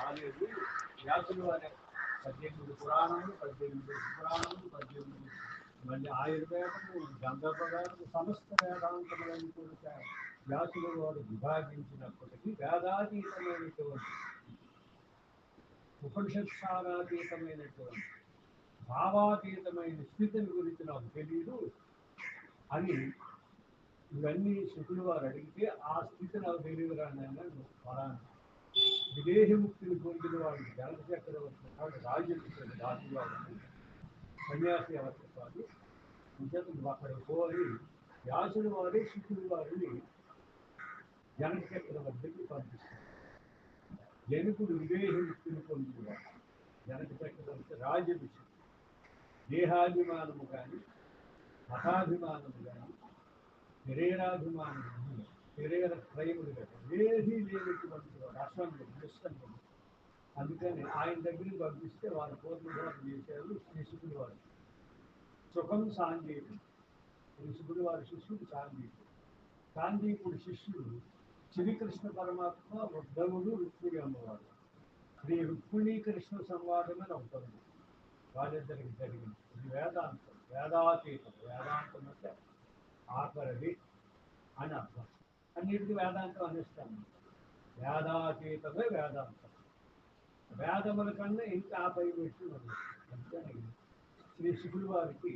రాలేదు. వ్యాసులు వారి 18 పురాణములు, 18 పురాణములు, 18 మళ్ళీ ఆయుర్వేదము, గంధర్వవేదము, సమస్త వేదాంతములను కూడా వ్యాసులు వారు విభాగించినప్పటికీ వేదాతీతమైనటువంటి ఉపనిషత్సారాతీతమైనటువంటి భావాతీతమైన స్థితిని గురించి నాకు తెలియదు అని ఇవన్నీ శుకులు వారు అడిగితే ఆ స్థితి నాకు తెలియదు రాను ఫలానా విదేహి ముక్తిని పొందిన వాడు జనక చక్రవర్తి వాడు రాజులు రాజువాడు సన్యాసి అవసరం కాదు ఇంకేత అక్కడికి పోయి వ్యాసులు వారి శుకులు వారిని జనక చక్రవర్తికి పంపిస్తారు. జనకుడు విదేహి ముక్తిని పొందినవాడు జనక చక్రవర్తి రాజఋషి. దేహాభిమానము కానీ మతాభిమానము కానీ శరీరాభిమానము శరీర త్రయములు కానీ ఏదీ లేనటువంటి వాడు అసంగం నిస్సంగం. అందుకని ఆయన దగ్గరికి పంపిస్తే వారు పూర్ణబోధం చేశారు శ్రీశుకులు వారు. సుఖం సాంఘీకుడు శ్రీశుకులు వారి శిష్యుడు సాంఘీకుడు. సాంఘీకుడు శిష్యుడు శ్రీకృష్ణ పరమాత్మ ఉద్ధవుడు రుక్మిణి అమ్మవారు. శ్రీ రుక్మిణీ కృష్ణ సంవాదం అని అవుతుంది వాళ్ళిద్దరికి జరిగింది. ఇది వేదాంతం, వేదాతీతం. వేదాంతం అంటే ఆఖరిది అని అర్థం. అన్నిటికీ వేదాంతం అనిస్తాను. వేదాతీతమే వేదాంతం. వేదముల కన్నా ఇంకా ఆపై పెట్టి ఉంది. అందుకని శ్రీ శుకులు వారికి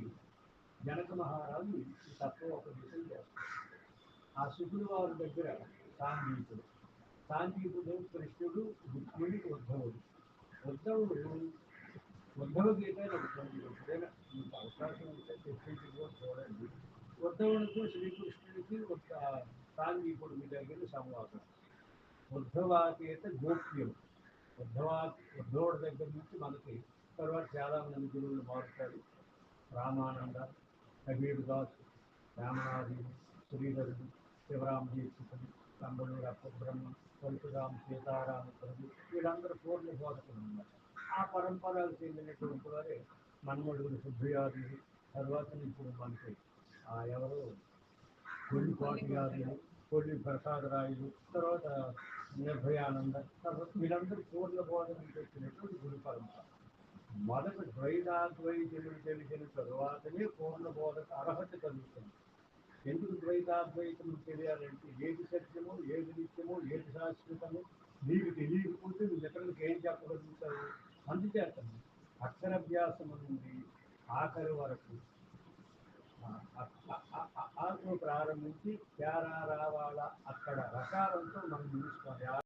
జనక మహారాజు ఈ తత్వోపదేశం చేస్తారు. ఆ శుకులు వారి దగ్గర సాంఘీకుడు. సాంఘీకుడు కృష్ణుడు, రుక్మిణి, ఉద్ధవుడు. ఉద్ధవ గీత ఎప్పుడైనా మీకు అవకాశం ఉంటే తెప్పించి కూడా చూడండి. ఉద్ధవుడికి శ్రీకృష్ణుడికి ఒక సాంఘీకుడికి దగ్గర సంవాదం. ఉద్ధవాగీత గోప్యం. ఉద్ధవుడి దగ్గర నుంచి మనకి తర్వాత చాలామంది గురువులు మారుతారు. రామానంద, కబీర్ దాస్, రామనాథి, శ్రీధరుడు, శివరామదీక్షితుడు, కంబళూరు అప్పబ్రహ్మ, పరశురామ, సీతారామ ప్రభు వీళ్ళందరూ పూర్ణ బోధకులు ఉన్నారు. ఆ పరంపరలు చెందినటువంటి వారే మన్మడుగులు సుబ్బయాదులు. తర్వాత ఇప్పుడు మనకి ఎవరు కొల్లి పాటియాదులు, కొల్లి ప్రసాదరాయులు, తర్వాత నిర్భయానంద, తర్వాత వీళ్ళందరూ పూర్ణ బోధనలు పెట్టినటువంటి గురు పరంపర. మొదట ద్వైతాద్వైతులు తెలిసిన తరువాతనే పూర్ణ బోధక అర్హత కలుగుతుంది. ఎందుకు ద్వైతాద్వైతం తెలియాలంటే ఏది సత్యమో, ఏది నిత్యమో, ఏది శాశ్వతమో నీకు తెలియకపోతే నువ్వు ఇతరులకు ఏం చెప్పగలుగుతావు? అందుచేత అక్షరాభ్యాసం నుండి ఆఖరి వరకు ఆత్మ ప్రారంభించి తేరా రావాలా అక్కడ రకాలంతో మనం చూసుకోవాలి.